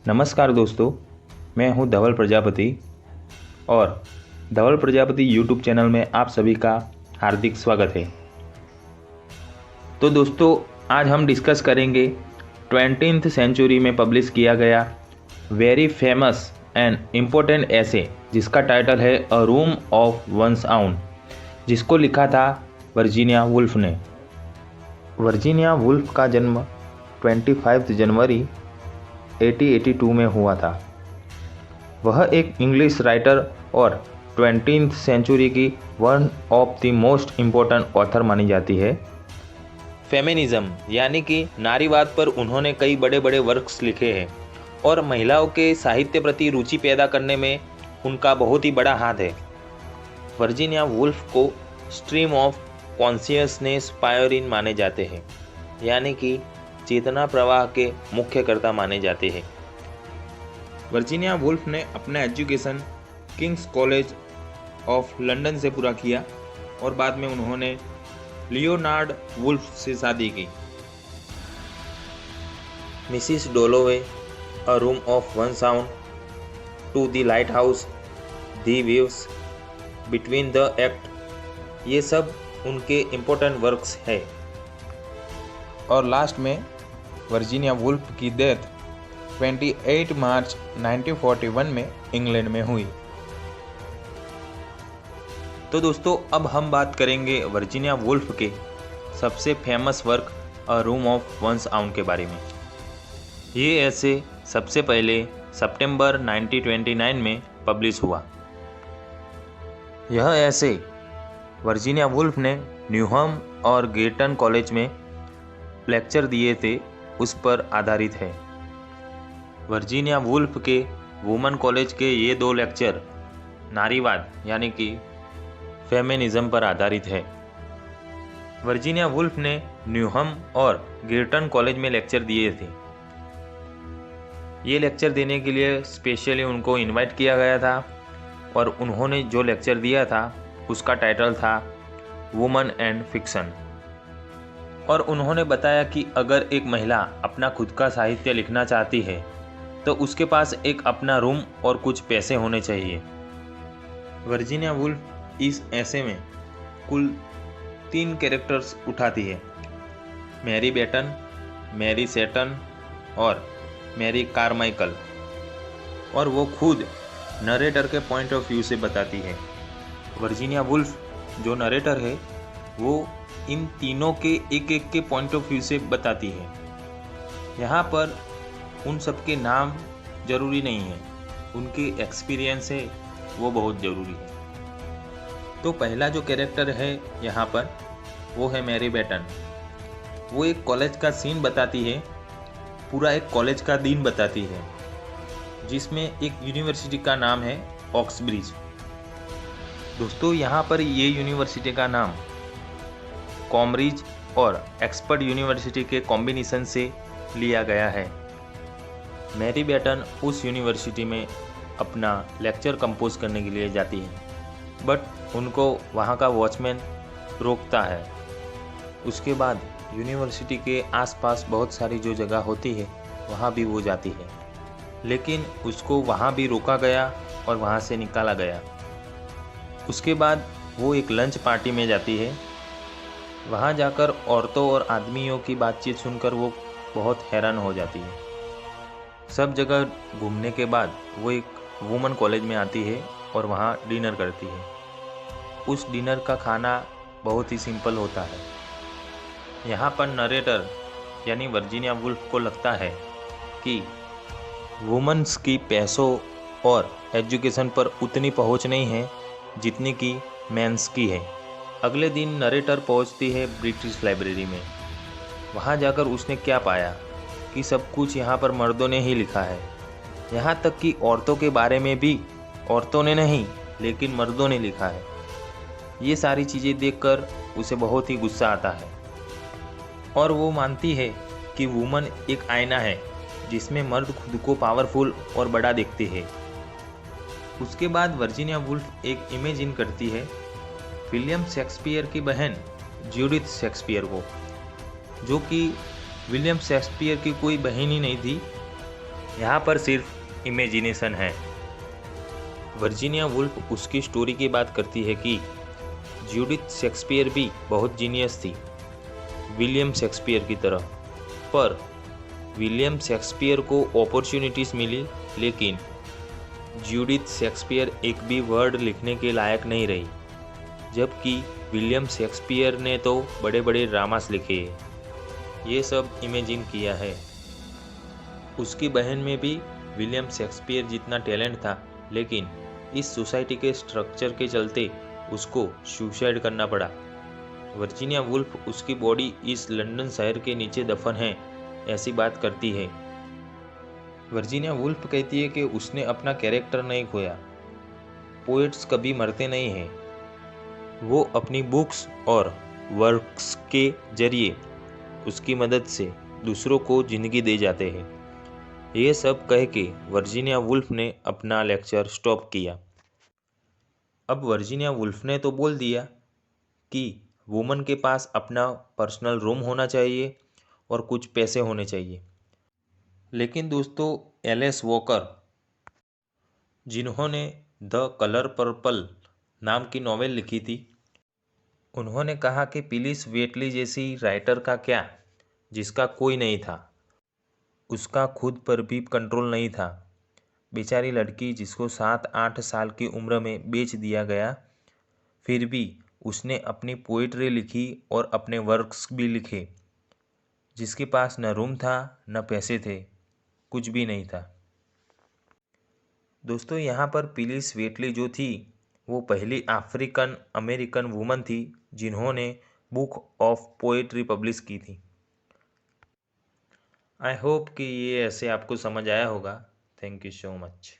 नमस्कार दोस्तों, मैं हूं धवल प्रजापति और धवल प्रजापति यूट्यूब चैनल में आप सभी का हार्दिक स्वागत है। तो दोस्तों, आज हम डिस्कस करेंगे 20th सेंचुरी में पब्लिश किया गया वेरी फेमस एंड इम्पोर्टेंट ऐसे जिसका टाइटल है अ रूम ऑफ वंस आउन, जिसको लिखा था वर्जीनिया वुल्फ ने। वर्जीनिया वुल्फ का जन्म 25 जनवरी 1882 में हुआ था। वह एक इंग्लिश राइटर और 20th सेंचुरी की one of the most important author मानी जाती है। फेमिनिज्म यानी कि नारीवाद पर उन्होंने कई बड़े बड़े वर्क्स लिखे हैं और महिलाओं के साहित्य प्रति रुचि पैदा करने में उनका बहुत ही बड़ा हाथ है। वर्जीनिया वुल्फ को स्ट्रीम ऑफ कॉन्शियसनेस पायोनियर माने जाते हैं, यानी कि चेतना प्रवाह के मुख्यकर्ता माने जाते हैं। वर्जीनिया वुल्फ ने अपना education Kings college of London से पूरा किया और बाद में उन्होंने लियोनार्ड वुल्फ से शादी की। Mrs Dalloway, a room of one's own, to the lighthouse, the views, between the act, ये सब उनके इम्पोर्टेंट वर्क्स हैं। और लास्ट में वर्जीनिया वुल्फ की डेथ 28 मार्च 1941 में इंग्लैंड में हुई। तो दोस्तों, अब हम बात करेंगे वर्जीनिया वुल्फ के सबसे famous work a room of one's own के बारे में। ये ऐसे सबसे पहले सितंबर 1929 में पब्लिश हुआ। यह ऐसे वर्जीनिया वुल्फ ने न्यूहम और गेटन कॉलेज में लेक्चर दिए थे, उस पर आधारित है। वर्जीनिया वुल्फ के वुमेन कॉलेज के ये 2 लेक्चर नारीवाद यानी कि फेमिनिज्म पर आधारित है। वर्जीनिया वुल्फ ने न्यूहम और गिरटन कॉलेज में लेक्चर दिए थे। ये लेक्चर देने के लिए स्पेशली उनको इनवाइट किया गया था और उन्होंने जो लेक्चर दिया था उसका टाइटल था वुमन एंड फिक्शन। और उन्होंने बताया कि अगर एक महिला अपना खुद का साहित्य लिखना चाहती है तो उसके पास एक अपना रूम और कुछ पैसे होने चाहिए। वर्जीनिया वुल्फ इस ऐसे में कुल 3 कैरेक्टर्स उठाती है, मैरी बेटन, मैरी सेटन और मैरी कारमाइकल, और वो खुद नरेटर के पॉइंट ऑफ व्यू से बताती है। वर्जीनिया वुल्फ जो नरेटर है वो इन तीनों के एक एक के पॉइंट ऑफ व्यू से बताती है। यहाँ पर उन सब के नाम जरूरी नहीं है, उनके एक्सपीरियंस है वो बहुत ज़रूरी है। तो पहला जो कैरेक्टर है यहाँ पर वो है मैरी बेटन। वो एक कॉलेज का सीन बताती है, पूरा एक कॉलेज का दिन बताती है, जिसमें एक यूनिवर्सिटी का नाम है ऑक्सब्रिज। दोस्तों, यहाँ पर ये यूनिवर्सिटी का नाम कॉम्ब्रिज और एक्सपर्ट यूनिवर्सिटी के कॉम्बिनेशन से लिया गया है। मैरी बेटन उस यूनिवर्सिटी में अपना लेक्चर कंपोज करने के लिए जाती है, बट उनको वहाँ का वॉचमैन रोकता है। उसके बाद यूनिवर्सिटी के आसपास बहुत सारी जो जगह होती है वहाँ भी वो जाती है, लेकिन उसको वहाँ भी रोका गया और वहाँ से निकाला गया। उसके बाद वो एक लंच पार्टी में जाती है। वहाँ जाकर औरतों और आदमियों की बातचीत सुनकर वो बहुत हैरान हो जाती है। सब जगह घूमने के बाद वो एक वुमेन कॉलेज में आती है और वहाँ डिनर करती है। उस डिनर का खाना बहुत ही सिंपल होता है। यहाँ पर नरेटर यानी वर्जीनिया वुल्फ को लगता है कि वुमेन्स की पैसों और एजुकेशन पर उतनी पहुँच नहीं है जितनी कि मेंस की है। अगले दिन नरेटर पहुंचती है ब्रिटिश लाइब्रेरी में। वहां जाकर उसने क्या पाया कि सब कुछ यहाँ पर मर्दों ने ही लिखा है। यहाँ तक कि औरतों के बारे में भी औरतों ने नहीं लेकिन मर्दों ने लिखा है। ये सारी चीज़ें देखकर उसे बहुत ही गुस्सा आता है और वो मानती है कि वुमन एक आईना है जिसमें मर्द खुद को पावरफुल और बड़ा देखते हैं। उसके बाद वर्जीनिया वुल्फ एक इमेजिन करती है विलियम शेक्सपियर की बहन जूडिथ शेक्सपियर को, जो कि विलियम शेक्सपियर की कोई बहन ही नहीं थी, यहाँ पर सिर्फ इमेजिनेशन है। वर्जीनिया वुल्फ उसकी स्टोरी की बात करती है कि जूडिथ शेक्सपियर भी बहुत जीनियस थी, विलियम शेक्सपियर की तरह। पर विलियम शेक्सपियर को अपॉर्चुनिटीज़ मिली, लेकिन जूडिथ शेक्सपियर एक भी वर्ड लिखने के लायक नहीं रही, जबकि विलियम शेक्सपियर ने तो बड़े बड़े ड्रामास लिखे। ये सब इमेजिन किया है। उसकी बहन में भी विलियम शेक्सपियर जितना टैलेंट था, लेकिन इस सोसाइटी के स्ट्रक्चर के चलते उसको सुसाइड करना पड़ा। वर्जीनिया वुल्फ उसकी बॉडी इस लंदन शहर के नीचे दफन है, ऐसी बात करती है। वर्जीनिया वुल्फ कहती है कि उसने अपना कैरेक्टर नहीं खोया। पोएट्स कभी मरते नहीं हैं, वो अपनी बुक्स और वर्क्स के जरिए उसकी मदद से दूसरों को जिंदगी दे जाते हैं। ये सब कह के वर्जीनिया वुल्फ ने अपना लेक्चर स्टॉप किया। अब वर्जीनिया वुल्फ ने तो बोल दिया कि वुमन के पास अपना पर्सनल रूम होना चाहिए और कुछ पैसे होने चाहिए, लेकिन दोस्तों एलिस वॉकर, जिन्होंने द कलर पर्पल नाम की नॉवेल लिखी थी, उन्होंने कहा कि फिलिस वेटली जैसी राइटर का क्या, जिसका कोई नहीं था, उसका खुद पर भी कंट्रोल नहीं था। बेचारी लड़की जिसको 7-8 साल की उम्र में बेच दिया गया, फिर भी उसने अपनी पोइट्री लिखी और अपने वर्क्स भी लिखे। जिसके पास न रूम था, न पैसे थे, कुछ भी नहीं था। दोस्तों यहाँ पर फिलिस वेटली जो थी, वो पहली अफ्रीकन अमेरिकन वुमन थी जिन्होंने बुक ऑफ पोएट्री पब्लिश की थी। आई होप कि ये ऐसे आपको समझ आया होगा। Thank you so much.